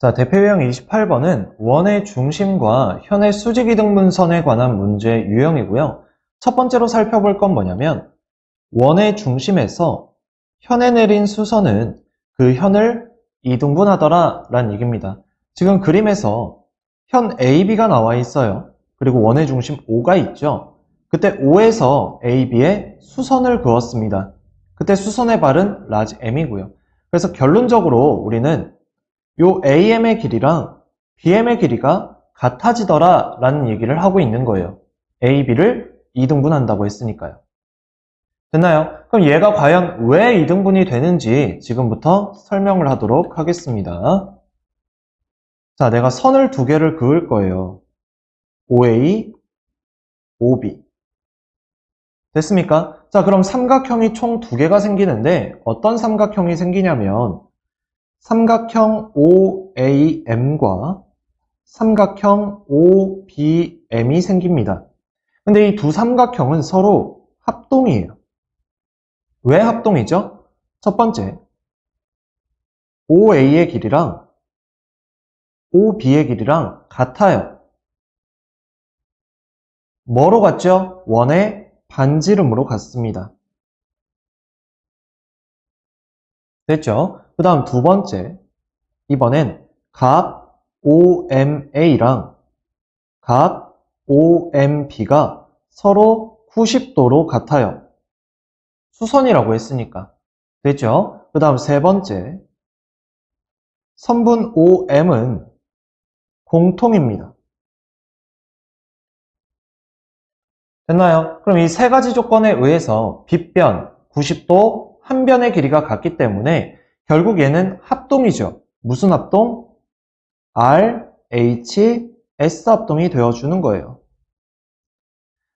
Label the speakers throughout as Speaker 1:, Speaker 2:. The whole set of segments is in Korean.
Speaker 1: 자, 대표 유형 28번은 원의 중심과 현의 수직이등분선에 관한 문제 유형이고요. 첫 번째로 살펴볼 건 뭐냐면 원의 중심에서 현에 내린 수선은 그 현을 이등분하더라 라는 얘기입니다. 지금 그림에서 현 AB가 나와 있어요. 그리고 원의 중심 O가 있죠. 그때 O에서 AB에 수선을 그었습니다. 그때 수선의 발은 라지 M이고요. 그래서 결론적으로 우리는 요 AM의 길이랑 BM의 길이가 같아지더라 라는 얘기를 하고 있는 거예요. AB를 2등분한다고 했으니까요. 됐나요? 그럼 얘가 과연 왜 2등분이 되는지 지금부터 설명을 하도록 하겠습니다. 자, 내가 선을 두 개를 그을 거예요. OA, OB. 됐습니까? 자, 그럼 삼각형이 총 두 개가 생기는데 어떤 삼각형이 생기냐면 삼각형 OAM과 삼각형 OBM이 생깁니다. 근데 이 두 삼각형은 서로 합동이에요. 왜 합동이죠? 첫 번째, OA의 길이랑 OB의 길이랑 같아요. 뭐로 같죠? 원의 반지름으로 같습니다. 됐죠? 그 다음 두 번째, 이번엔 각 OMA랑 각 OMB가 서로 90도로 같아요. 수선이라고 했으니까. 됐죠? 그 다음 세 번째, 선분 OM은 공통입니다. 됐나요? 그럼 이 세 가지 조건에 의해서 빗변, 90도, 한 변의 길이가 같기 때문에 결국 얘는 합동이죠. 무슨 합동? R, H, S 합동이 되어주는 거예요.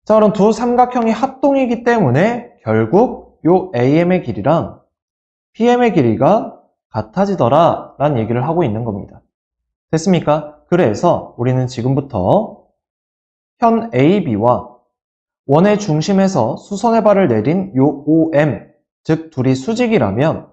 Speaker 1: 자, 그럼 두 삼각형이 합동이기 때문에 결국 요 AM의 길이랑 BM의 길이가 같아지더라 라는 얘기를 하고 있는 겁니다. 됐습니까? 그래서 우리는 지금부터 현 AB와 원의 중심에서 수선의 발을 내린 요 OM, 즉 둘이 수직이라면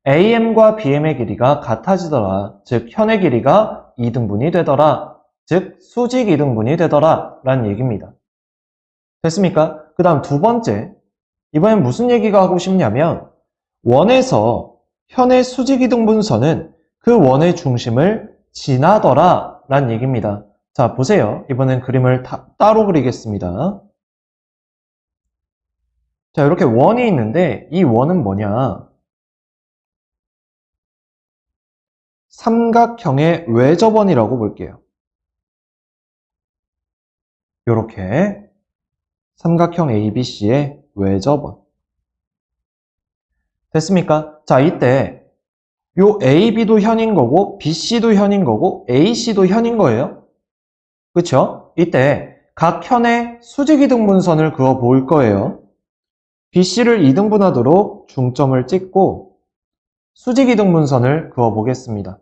Speaker 1: AM과 BM의 길이가 같아지더라, 즉 현의 길이가 2등분이 되더라, 즉 수직 2등분이 되더라 라는 얘기입니다. 됐습니까? 그 다음 두 번째, 이번엔 무슨 얘기가 하고 싶냐면 원에서 현의 수직 2등분선은 그 원의 중심을 지나더라 라는 얘기입니다. 자, 보세요. 이번엔 그림을 따로 그리겠습니다. 자, 이렇게 원이 있는데 이 원은 뭐냐? 삼각형의 외접원이라고 볼게요. 이렇게 삼각형 ABC의 외접원. 됐습니까? 자, 이때 요 AB도 현인 거고 BC도 현인 거고 AC도 현인 거예요. 그쵸? 이때 각 현의 수직이등분선을 그어 볼 거예요. BC를 2등분하도록 중점을 찍고 수직이등분선을 그어 보겠습니다.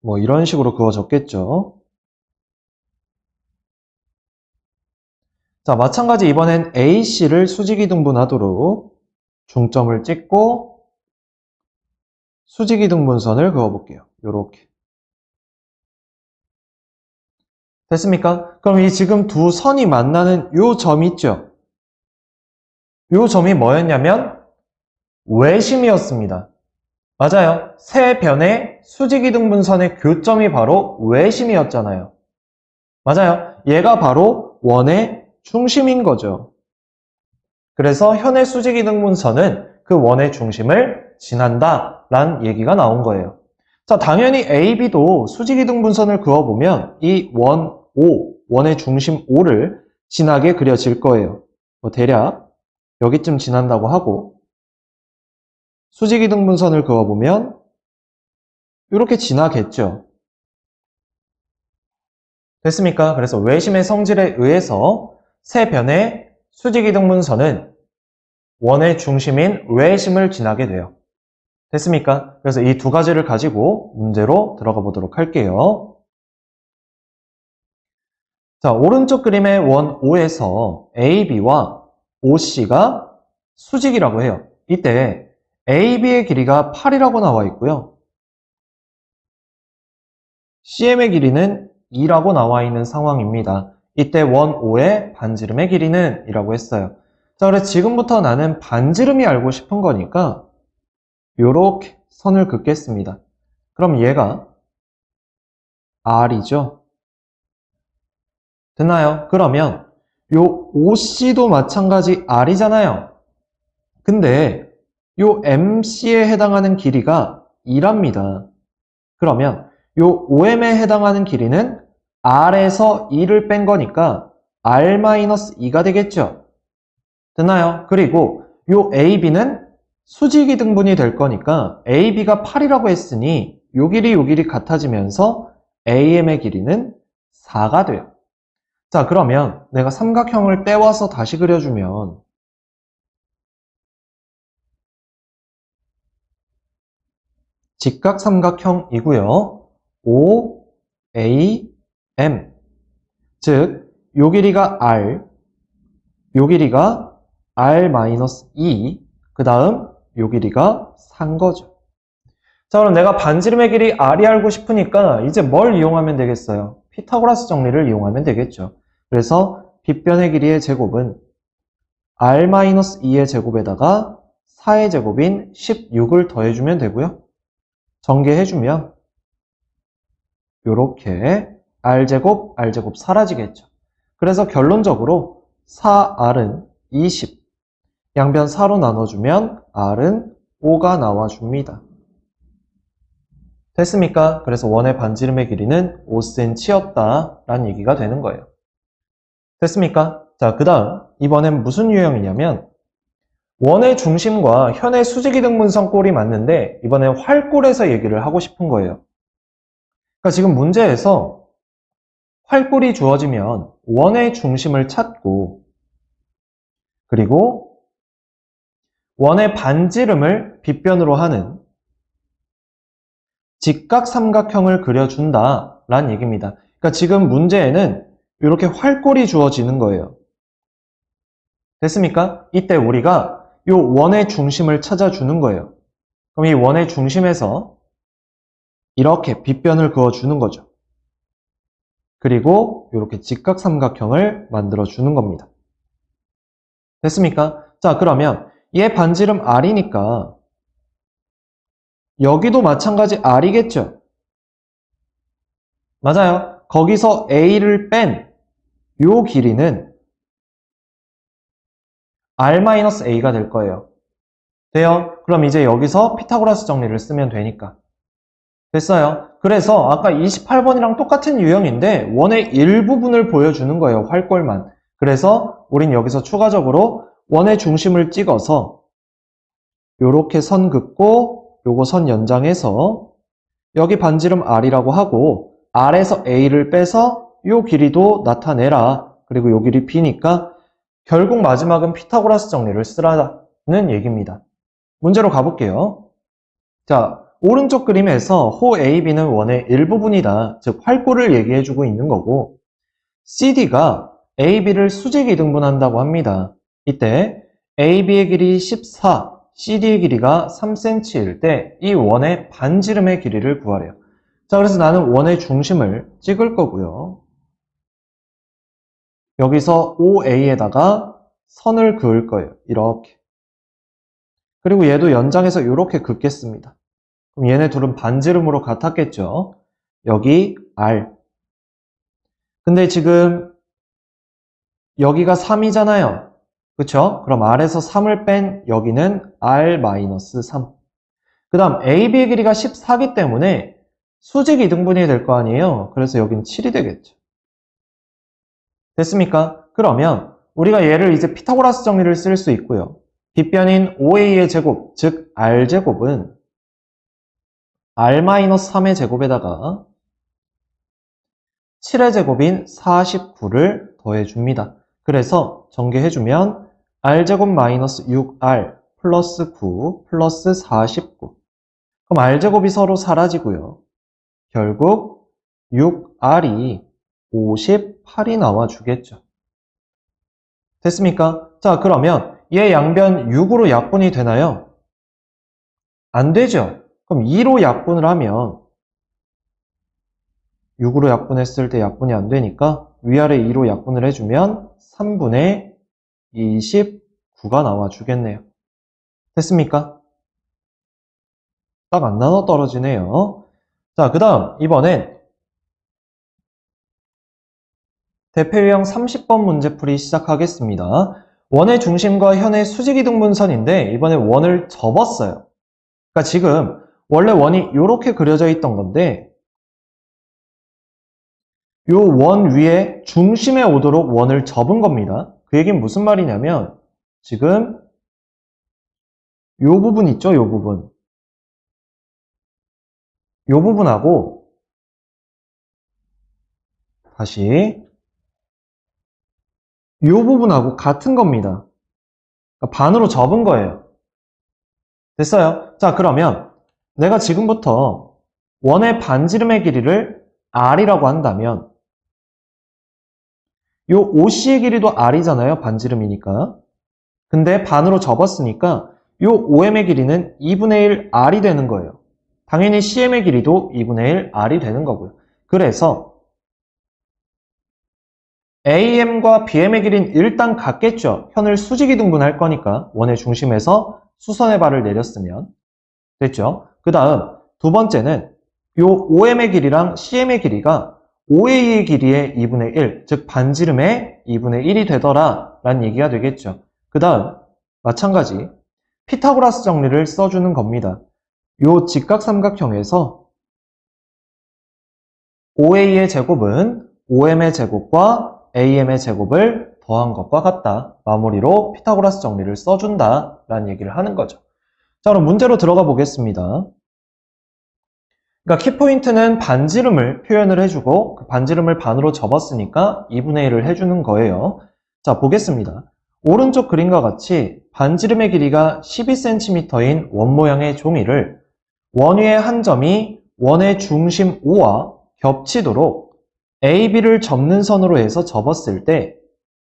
Speaker 1: 뭐 이런 식으로 그어졌겠죠. 자, 마찬가지 이번엔 AC를 수직이등분하도록 중점을 찍고 수직이등분선을 그어볼게요. 요렇게. 됐습니까? 그럼 이 지금 두 선이 만나는 요 점 있죠? 요 점이 뭐였냐면 외심이었습니다. 맞아요. 세 변의 수직이등분선의 교점이 바로 외심이었잖아요. 맞아요. 얘가 바로 원의 중심인 거죠. 그래서 현의 수직이등분선은 그 원의 중심을 지난다 라는 얘기가 나온 거예요. 자, 당연히 AB도 수직이등분선을 그어보면 이 원 O, 원의 중심 O를 지나게 그려질 거예요. 뭐 대략 여기쯤 지난다고 하고 수직이등분선을 그어보면 이렇게 지나겠죠. 됐습니까? 그래서 외심의 성질에 의해서 세 변의 수직이등분선은 원의 중심인 외심을 지나게 돼요. 됐습니까? 그래서 이 두 가지를 가지고 문제로 들어가 보도록 할게요. 자, 오른쪽 그림의 원 O에서 AB와 OC가 수직이라고 해요. 이때 AB의 길이가 8이라고 나와 있고요. CM의 길이는 2라고 나와 있는 상황입니다. 이때 원 O의 반지름의 길이는 이라고 했어요. 자, 그래서 지금부터 나는 반지름이 알고 싶은 거니까 요렇게 선을 긋겠습니다. 그럼 얘가 R이죠. 됐나요? 그러면 요 OC도 마찬가지 R이잖아요. 근데 요 MC에 해당하는 길이가 2랍니다. 그러면 요 OM에 해당하는 길이는 R에서 2를 뺀 거니까 R-2가 되겠죠. 됐나요? 그리고 요 AB는 수직이 등분이 될 거니까 AB가 8이라고 했으니 요 길이 같아지면서 AM의 길이는 4가 돼요. 자, 그러면 내가 삼각형을 떼와서 다시 그려주면 직각삼각형이고요. O, A, M. 즉, 요 길이가 R, 요 길이가 R-2, 그 다음 요 길이가 4인 거죠. 자, 그럼 내가 반지름의 길이 R이 알고 싶으니까 이제 뭘 이용하면 되겠어요? 피타고라스 정리를 이용하면 되겠죠. 그래서 빗변의 길이의 제곱은 R-2의 제곱에다가 4의 제곱인 16을 더해주면 되고요. 전개해주면 이렇게 R제곱, R제곱 사라지겠죠. 그래서 결론적으로 4R은 20. 양변 4로 나눠주면 R은 5가 나와줍니다. 됐습니까? 그래서 원의 반지름의 길이는 5cm였다 라는 얘기가 되는 거예요. 됐습니까? 자, 그 다음 이번엔 무슨 유형이냐면 원의 중심과 현의 수직이등분선 꼴이 맞는데 이번엔 활꼴에서 얘기를 하고 싶은 거예요. 그러니까 지금 문제에서 활꼴이 주어지면 원의 중심을 찾고 그리고 원의 반지름을 빗변으로 하는 직각삼각형을 그려준다 라는 얘기입니다. 그러니까 지금 문제에는 이렇게 활꼴이 주어지는 거예요. 됐습니까? 이때 우리가 이 원의 중심을 찾아주는 거예요. 그럼 이 원의 중심에서 이렇게 빗변을 그어주는 거죠. 그리고 이렇게 직각삼각형을 만들어주는 겁니다. 됐습니까? 자, 그러면 얘 반지름 R이니까 여기도 마찬가지 R이겠죠? 맞아요. 거기서 A를 뺀 요 길이는 R-A가 될 거예요. 돼요? 그럼 이제 여기서 피타고라스 정리를 쓰면 되니까. 됐어요. 그래서 아까 28번이랑 똑같은 유형인데 원의 일부분을 보여주는 거예요. 활꼴만. 그래서 우린 여기서 추가적으로 원의 중심을 찍어서 요렇게 선 긋고 요거 선 연장해서 여기 반지름 R이라고 하고 R에서 A를 빼서 요 길이도 나타내라. 그리고 요 길이 B니까 결국 마지막은 피타고라스 정리를 쓰라는 얘기입니다. 문제로 가볼게요. 자, 오른쪽 그림에서 호 AB는 원의 일부분이다. 즉 활꼴을 얘기해주고 있는 거고 CD가 AB를 수직 이등분한다고 합니다. 이때 AB의 길이 14, CD의 길이가 3cm일 때 이 원의 반지름의 길이를 구하래요. 자, 그래서 나는 원의 중심을 찍을 거고요. 여기서 OA에다가 선을 그을 거예요. 이렇게. 그리고 얘도 연장해서 이렇게 긋겠습니다. 그럼 얘네 둘은 반지름으로 같았겠죠? 여기 R. 근데 지금 여기가 3이잖아요. 그쵸? 그럼 R에서 3을 뺀 여기는 R-3. 그 다음 AB의 길이가 14이기 때문에 수직 이등분이 될 거 아니에요? 그래서 여기는 7이 되겠죠. 됐습니까? 그러면 우리가 얘를 이제 피타고라스 정리를 쓸 수 있고요. 빗변인 OA의 제곱, 즉 R제곱은 R-3의 제곱에다가 7의 제곱인 49를 더해줍니다. 그래서 전개해주면 R제곱 마이너스 6R 플러스 9 플러스 49. 그럼 R제곱이 서로 사라지고요. 결국 6R이 58이 나와주겠죠. 됐습니까? 자, 그러면 얘 양변 6으로 약분이 되나요? 안 되죠. 그럼 2로 약분을 하면 6으로 약분했을 때 약분이 안 되니까 위아래 2로 약분을 해주면 3분의 29가 나와주겠네요. 됐습니까? 딱 안 나눠 떨어지네요. 자, 그 다음 이번엔 대표 유형 30번 문제풀이 시작하겠습니다. 원의 중심과 현의 수직이등분선인데 이번에 원을 접었어요. 그러니까 지금 원래 원이 이렇게 그려져 있던 건데 요 원 위에 중심에 오도록 원을 접은 겁니다. 그 얘기는 무슨 말이냐면 지금 요 부분 있죠? 요 부분. 요 부분하고 다시 요 부분하고 같은 겁니다. 그러니까 반으로 접은 거예요. 됐어요? 자, 그러면 내가 지금부터 원의 반지름의 길이를 R이라고 한다면 요 OC의 길이도 R이잖아요. 반지름이니까. 근데 반으로 접었으니까 요 OM의 길이는 2분의 1 R이 되는 거예요. 당연히 CM의 길이도 2분의 1 R이 되는 거고요. 그래서 AM과 BM의 길이는 일단 같겠죠. 현을 수직이 등분할 거니까 원의 중심에서 수선의 발을 내렸으면 됐죠. 그 다음 두 번째는 요 OM의 길이랑 CM의 길이가 OA의 길이의 2분의 1, 즉 반지름의 2분의 1이 되더라 라는 얘기가 되겠죠. 그 다음 마찬가지 피타고라스 정리를 써주는 겁니다. 요 직각삼각형에서 OA의 제곱은 OM의 제곱과 AM의 제곱을 더한 것과 같다. 마무리로 피타고라스 정리를 써준다 라는 얘기를 하는 거죠. 자, 그럼 문제로 들어가 보겠습니다. 그러니까 키포인트는 반지름을 표현을 해주고 그 반지름을 반으로 접었으니까 2분의 1을 해주는 거예요. 자, 보겠습니다. 오른쪽 그림과 같이 반지름의 길이가 12cm인 원 모양의 종이를 원 위의 한 점이 원의 중심 O와 겹치도록 AB를 접는 선으로 해서 접었을 때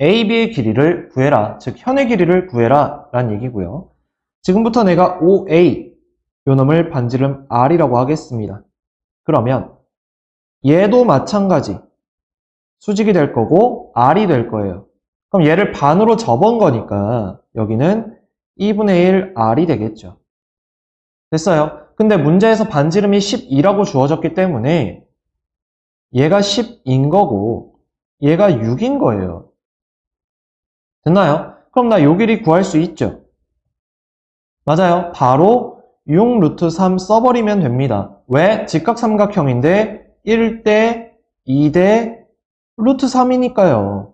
Speaker 1: AB의 길이를 구해라, 즉 현의 길이를 구해라 라는 얘기고요. 지금부터 내가 OA 요 놈을 반지름 R이라고 하겠습니다. 그러면 얘도 마찬가지 수직이 될 거고 R이 될 거예요. 그럼 얘를 반으로 접은 거니까 여기는 2분의 1 R이 되겠죠. 됐어요. 근데 문제에서 반지름이 12라고 주어졌기 때문에 얘가 10인 거고 얘가 6인 거예요. 됐나요? 그럼 나 요 길이 구할 수 있죠? 맞아요. 바로 6 루트 3 써버리면 됩니다. 왜? 직각삼각형인데 1대 2대 루트 3이니까요.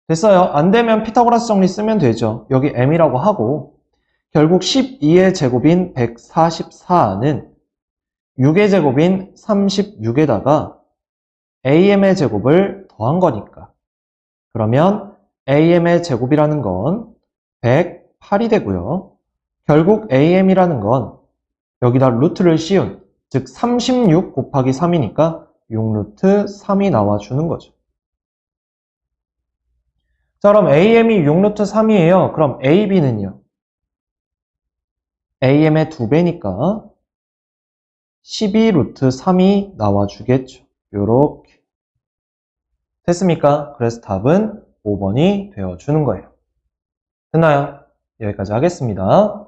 Speaker 1: 됐어요. 안 되면 피타고라스 정리 쓰면 되죠. 여기 m이라고 하고 결국 12의 제곱인 144는 6의 제곱인 36에다가 am의 제곱을 더한 거니까. 그러면 am의 제곱이라는 건 108이 되고요. 결국 am이라는 건 여기다 루트를 씌운, 즉 36 곱하기 3이니까 6루트 3이 나와주는 거죠. 자, 그럼 am이 6루트 3이에요. 그럼 ab는요? am의 2배니까 12루트 3이 나와주겠죠. 요렇게. 됐습니까? 그래서 답은 5번이 되어주는 거예요. 됐나요? 여기까지 하겠습니다.